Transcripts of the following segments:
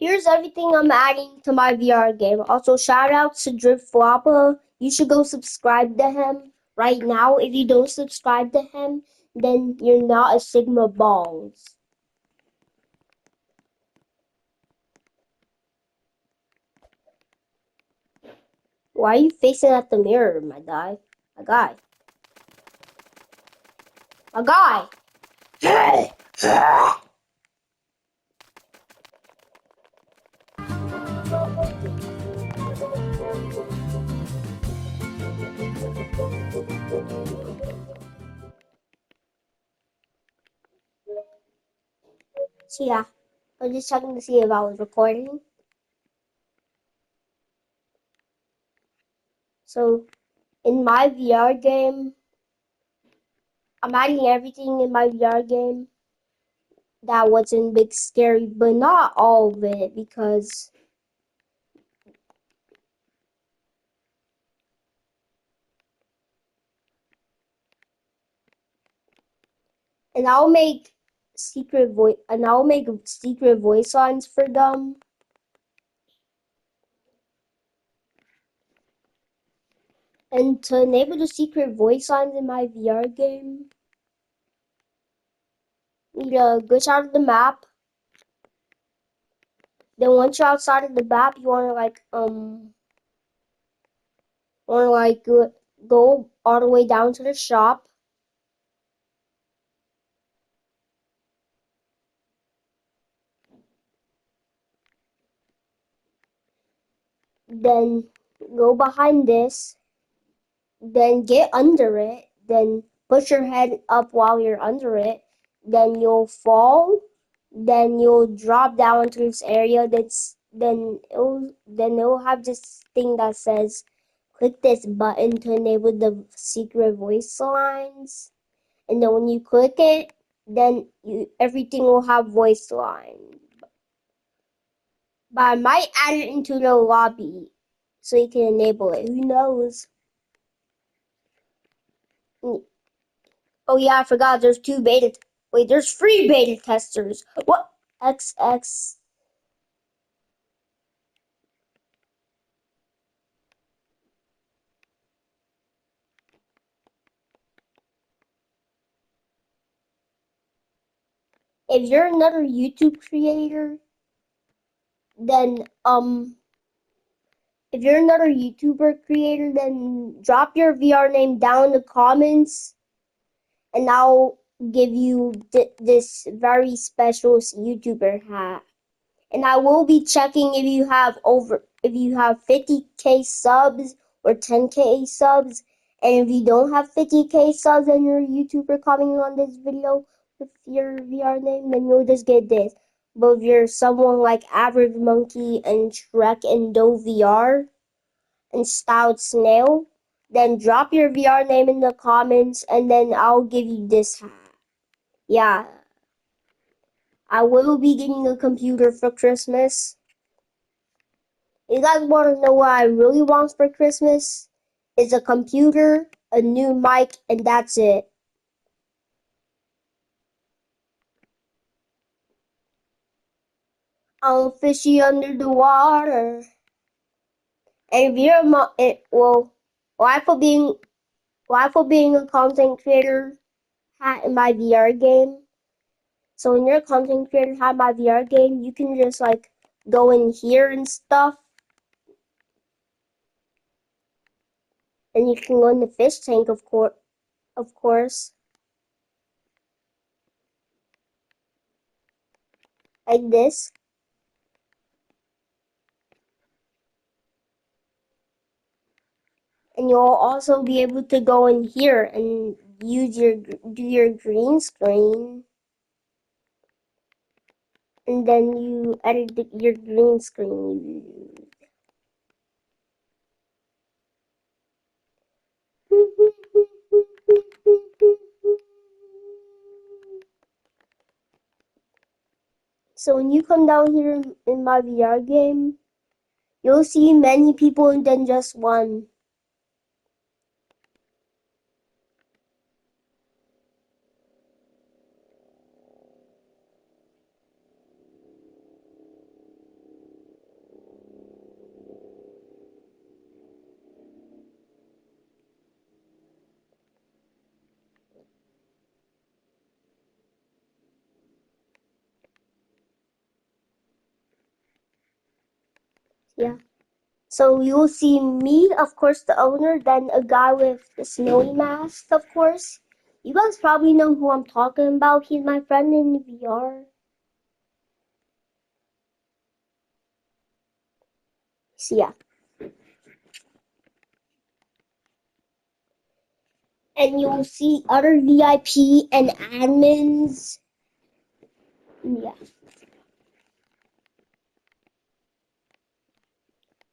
here's everything I'm adding to my VR game. Also, shout out to Drip Floppa. You should go subscribe to him right now. If you don't subscribe to him, then you're not a Sigma Balls. Why are you facing at the mirror, my guy? My guy. My guy! So yeah, I was just checking to see if I was recording. So in my VR game, I'm adding everything in my VR game that wasn't big scary, but not all of it because and I'll make secret voice lines for them. And to enable the secret voice lines in my VR game, you need to glitch out of the map. Then once you're outside of the map, you wanna go all the way down to the shop. Then go behind this. Then get under it. Then push your head up while you're under it. Then you'll fall. Then you'll drop down into this area. It'll have this thing that says click this button to enable the secret voice lines. And then when you click it, then everything will have voice lines. But I might add it into the lobby so you can enable it. Who knows? Oh yeah, I forgot. There's two beta. Wait, there's three beta testers. What? XX. If you're another YouTube creator, then if you're another YouTuber creator, then drop your VR name down in the comments, and I'll give you this very special YouTuber hat. And I will be checking if you have 50K subs or 10K subs. And if you don't have 50K subs and you're a YouTuber commenting on this video with your VR name, then you'll just get this. But if you're someone like Average Monkey and Shrek and Doe VR and Stout Snail, then drop your VR name in the comments and then I'll give you this hat. Yeah, I will be getting a computer for Christmas. You guys want to know what I really want for Christmas? Is a computer, a new mic, and that's it. I'm fishy under the water. And if you're why for being a content creator hat in my VR game? So when you're a content creator hat in my VR game, you can just go in here and stuff, and you can go in the fish tank, of course, like this. And you'll also be able to go in here and do your green screen, and then you edit your green screen. So when you come down here in my VR game, you'll see many people than just one. Yeah. So you'll see me, of course, the owner, then a guy with the snowy mask, of course. You guys probably know who I'm talking about. He's my friend in VR. So yeah. And you'll see other VIP and admins. Yeah.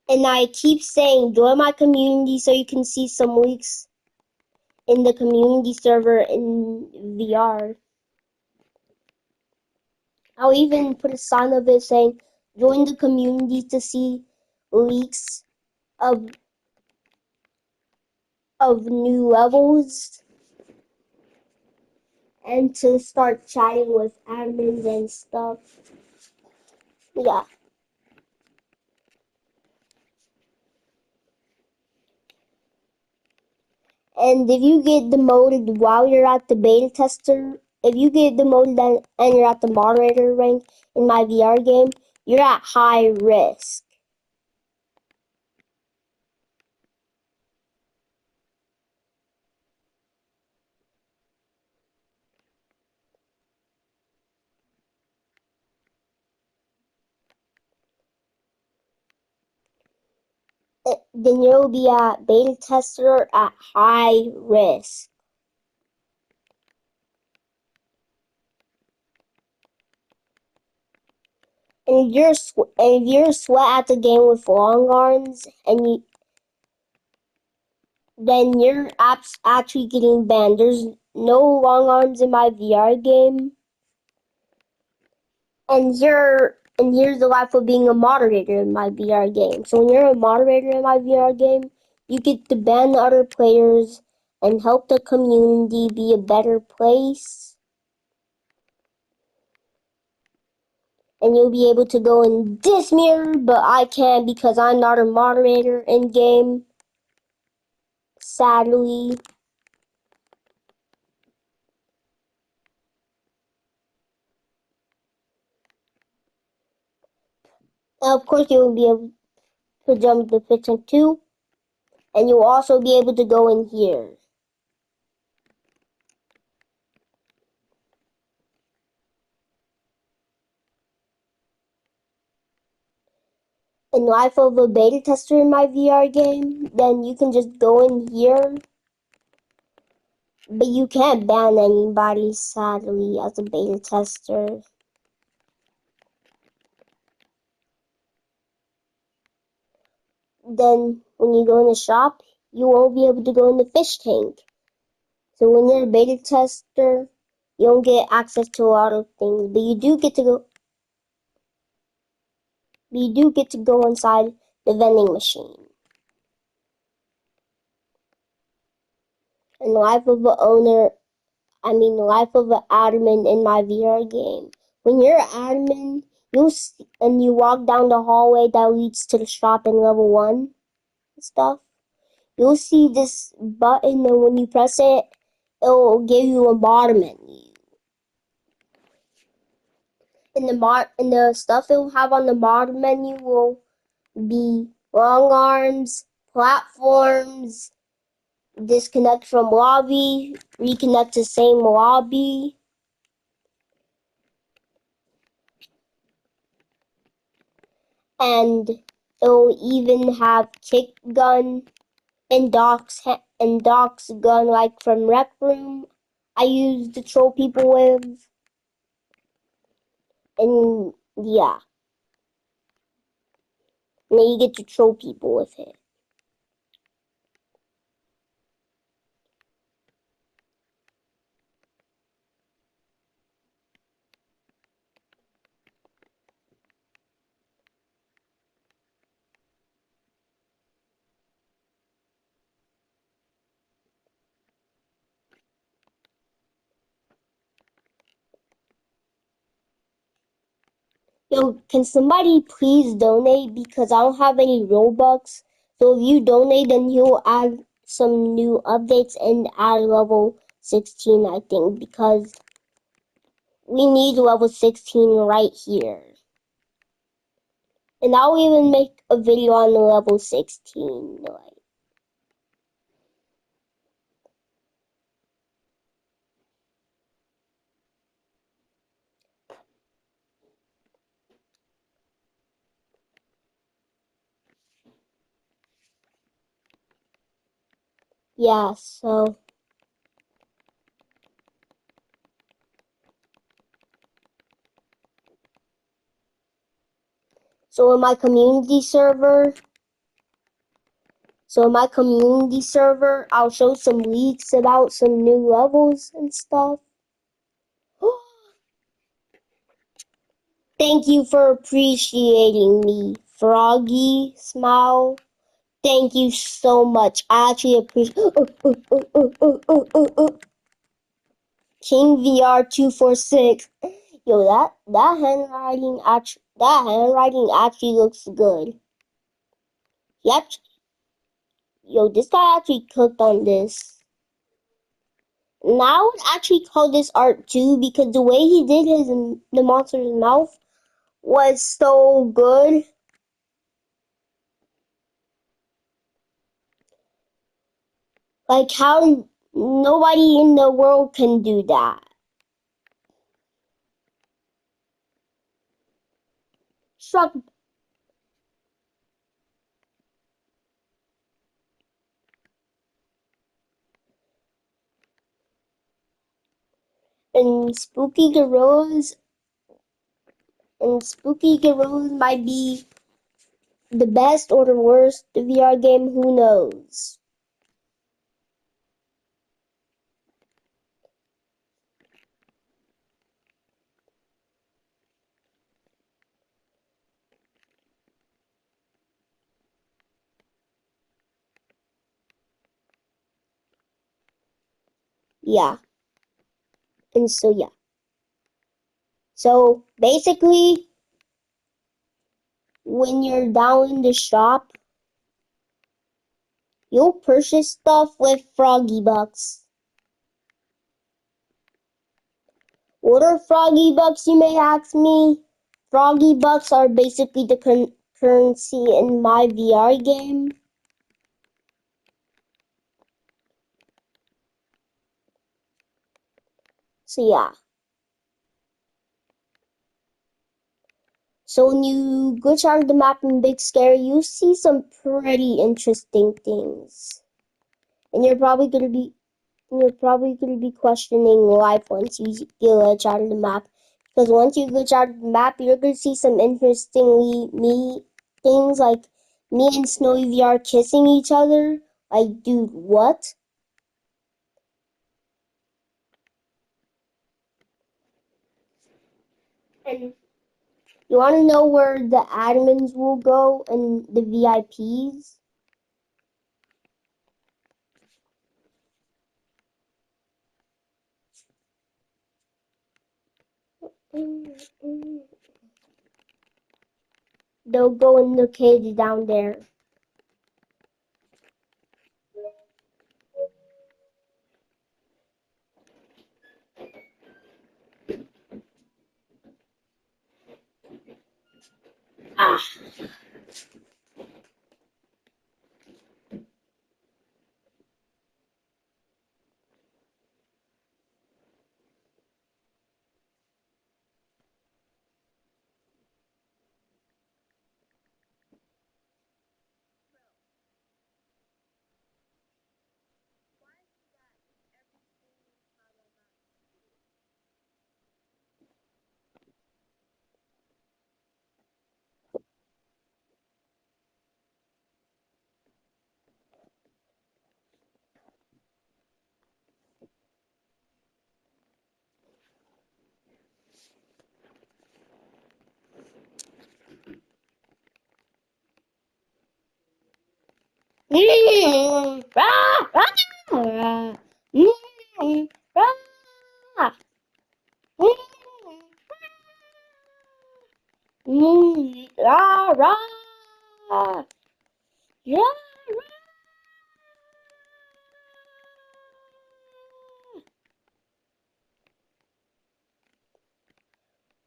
And I keep saying join my community so you can see some leaks in the community server in VR. I'll even put a sign of it saying join the community to see leaks of new levels and to start chatting with admins and stuff. Yeah. And if you get demoted while you're at the beta tester, if you get demoted and you're at the moderator rank in my VR game, you're at high risk. Then you'll be at beta tester at high risk. And if you're sweat at the game with long arms and then you're actually getting banned. There's no long arms in my VR game. And here's the life of being a moderator in my VR game. So when you're a moderator in my VR game, you get to ban other players and help the community be a better place. And you'll be able to go in this mirror, but I can't because I'm not a moderator in game. Sadly. And of course, you'll be able to jump the fiction too. And you'll also be able to go in here. In life of a beta tester in my VR game, then you can just go in here. But you can't ban anybody, sadly, as a beta tester. Then, when you go in the shop, you won't be able to go in the fish tank. So when you're a beta tester, you don't get access to a lot of things, but you do get to go. You do get to go inside the vending machine. And life of the owner, the life of an admin in my VR game. When you're an admin, and you walk down the hallway that leads to the shop in level 1 and stuff, you'll see this button, and when you press it, it'll give you a mod menu. And the stuff it will have on the mod menu will be long arms, platforms, disconnect from lobby, reconnect to same lobby, and it'll even have kick gun and Doc's gun like from Rec Room. I used to troll people with, and yeah, and then you get to troll people with it. Yo, can somebody please donate because I don't have any Robux. So if you donate, then he'll add some new updates and add level 16, I think, because we need level 16 right here. And I'll even make a video on the level 16. Like, yeah, so in my community server, I'll show some leaks about some new levels and stuff. Thank you for appreciating me, Froggy Smile. Thank you so much. I actually appreciate. King VR 246. Yo, that handwriting actually looks good. Yep. Yo, this guy actually cooked on this. And I would actually call this art too because the way he did the monster's mouth was so good. Like how nobody in the world can do that. Struck and Spooky Gorillas might be the best or the worst VR game, who knows? Yeah. And so yeah. So basically when you're down in the shop, you'll purchase stuff with Froggy Bucks. What are Froggy Bucks, you may ask me? Froggy Bucks are basically the currency in my VR game. So yeah. So when you glitch out of the map in Big Scary, you see some pretty interesting things. And you're probably gonna be questioning life once you glitch out of the map. Because once you glitch out of the map, you're gonna see some interestingly me things like me and Snowy VR kissing each other. Like, dude, what? And you wanna know where the admins will go and the VIPs? They'll go in the cage down there. Ah.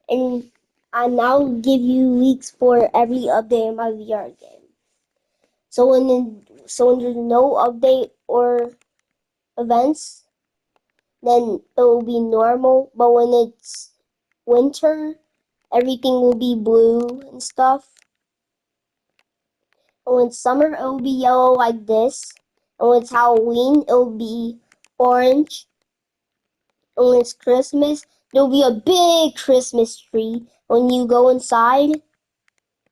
And I now give you leaks for every update in my VR game. So when there's no update or events, then it will be normal. But when it's winter, everything will be blue and stuff. And when it's summer, it will be yellow like this. And when it's Halloween, it will be orange. And when it's Christmas, there will be a big Christmas tree. When you go inside,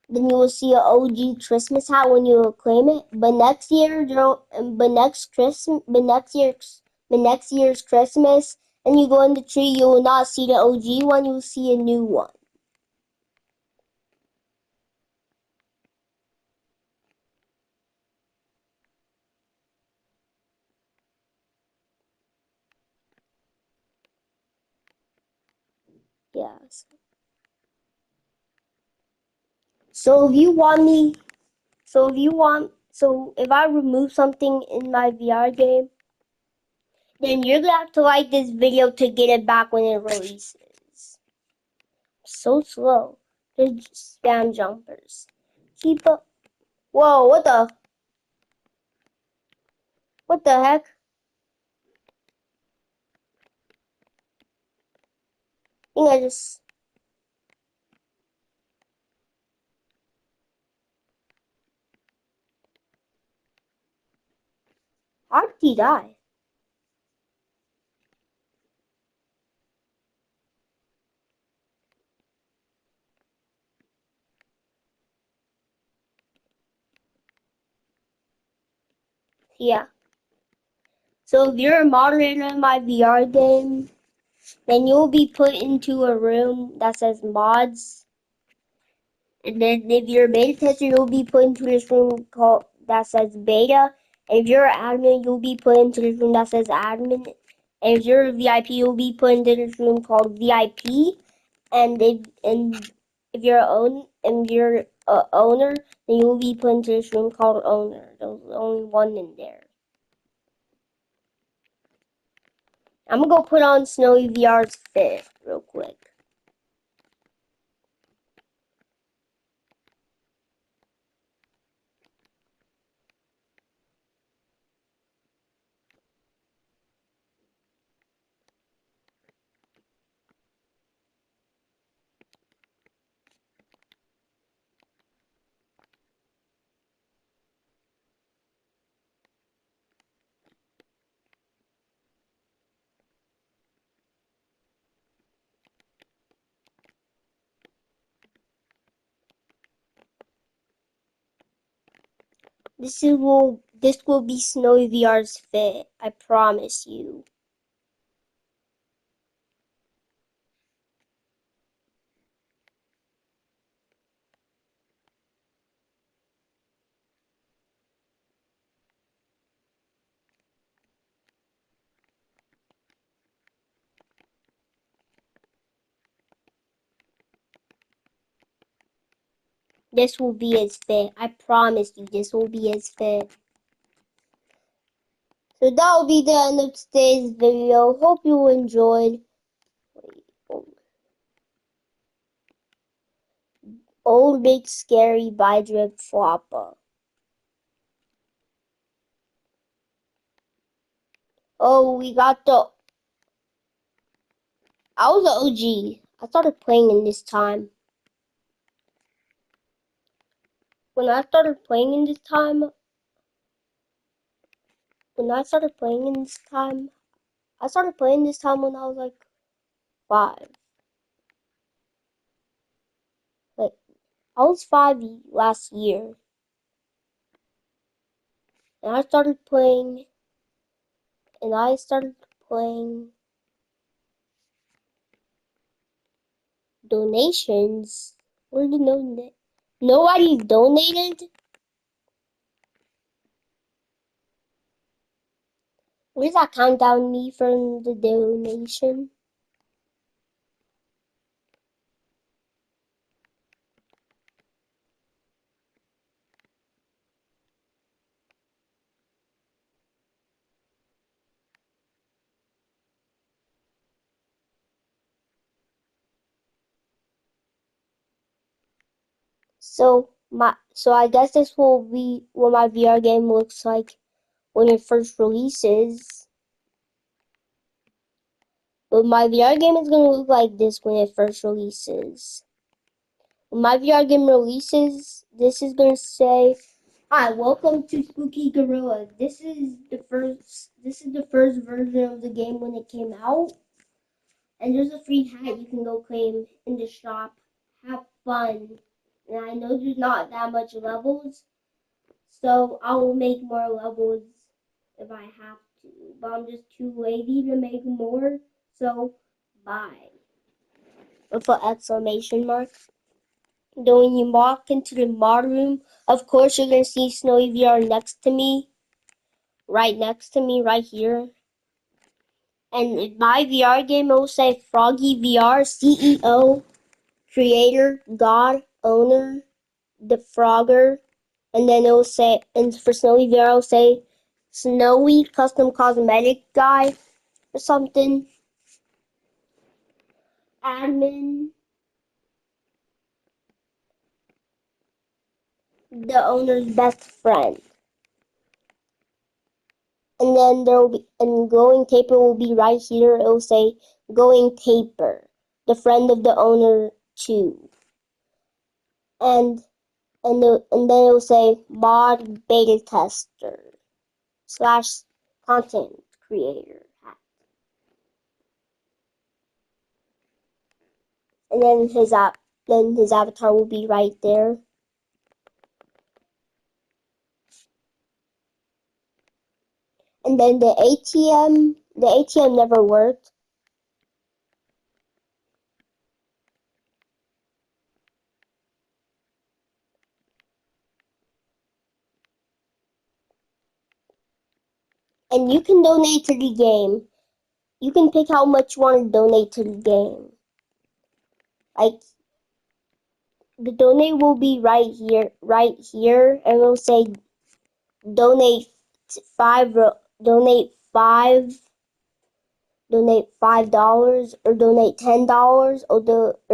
then you will see an OG Christmas hat when you claim it. But next year, but next year's Christmas, and you go in the tree, you will not see the OG one. You will see a new one. Yes. So if you want me, so if I remove something in my VR game, then you're gonna have to like this video to get it back when it releases. So slow. There's spam jumpers. Keep up. Whoa, what the heck? I think I just, how did he die? Yeah. So if you're a moderator in my VR game, then you'll be put into a room that says mods. And then if you're a beta tester, you'll be put into this room called that says beta. And if you're an admin, you'll be put into this room that says admin. And if you're a VIP, you'll be put into this room called VIP. And if you're a owner, then you'll be put into this room called owner. There's only one in there. I'm gonna go put on Snowy VR's fit real quick. This will be Snowy VR's fit. I promise you. This will be his fit. I promise you, this will be his fit. So that will be the end of today's video. Hope you enjoyed. Old Big Scary by Drip Floppa. Oh, we got the. I was an OG. I started playing in this time. When I started playing in this time, when I started playing in this time, I started playing this time when I was like 5. Like, I was 5 last year. And I started playing donations. Where did nobody donated? Where's that countdown me from the donation? So I guess this will be what my VR game looks like when it first releases. But my VR game is gonna look like this when it first releases. When my VR game releases, this is gonna say, "Hi, welcome to Spooky Gorilla. This is the first version of the game when it came out, and there's a free hat you can go claim in the shop. Have fun." And I know there's not that much levels, so I will make more levels if I have to. But I'm just too lazy to make more, so bye. With an exclamation mark. Then when you walk into the mod room, of course you're gonna see Snowy VR next to me, right here. And in my VR game, it will say Froggy VR, CEO, creator, god, owner, the Frogger, and then it will say, and for Snowy VR, it will say Snowy custom cosmetic guy or something, admin, the owner's best friend. And then there will be, and glowing taper will be right here. It will say glowing taper, the friend of the owner too. And and then it will say mod beta tester / content creator. And then his avatar will be right there. And then the ATM never worked. And you can donate to the game. You can pick how much you want to donate to the game. Like, the donate will be right here, and it'll say donate five, donate five, donate $5, or donate $10, or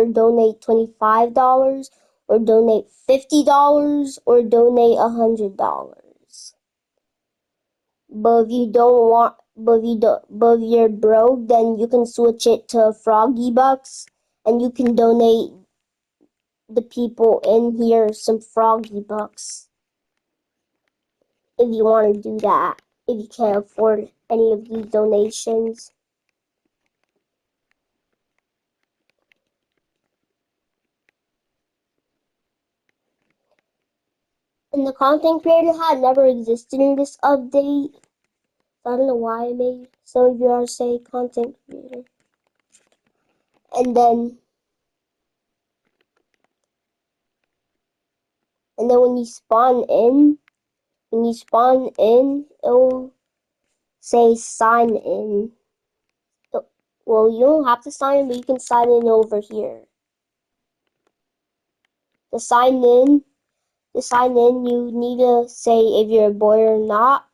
donate $25, or donate $50, or donate $100. But if you don't want, but if you're broke, then you can switch it to Froggy Bucks, and you can donate the people in here some Froggy Bucks. If you want to do that, if you can't afford any of these donations. And the content creator hat never existed in this update. I don't know why I made some of you say content creator. And then when you spawn in, it'll say sign in. Well, you don't have to sign in, but you can sign in over here. To sign in, you need to say if you're a boy or not.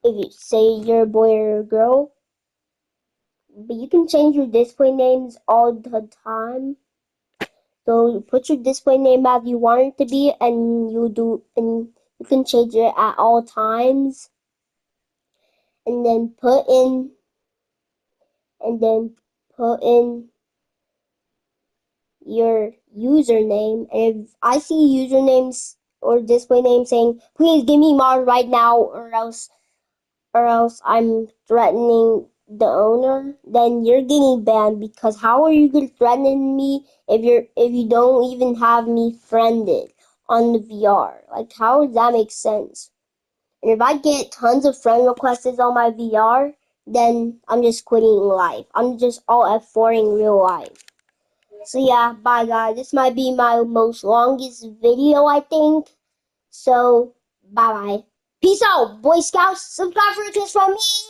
If you say you're a boy or a girl. But you can change your display names all the time. So you put your display name as you want it to be, and you can change it at all times. And then put in your username. And if I see usernames or display names saying, "Please give me mod right now, or else I'm threatening the owner," then you're getting banned, because how are you gonna threaten me if you don't even have me friended on the VR? Like, how does that make sense? And if I get tons of friend requests on my VR, then I'm just quitting life. I'm just all F4ing real life. So yeah, bye guys. This might be my most longest video, I think. So bye bye. Peace out, Boy Scouts. Subscribe for a kiss from me.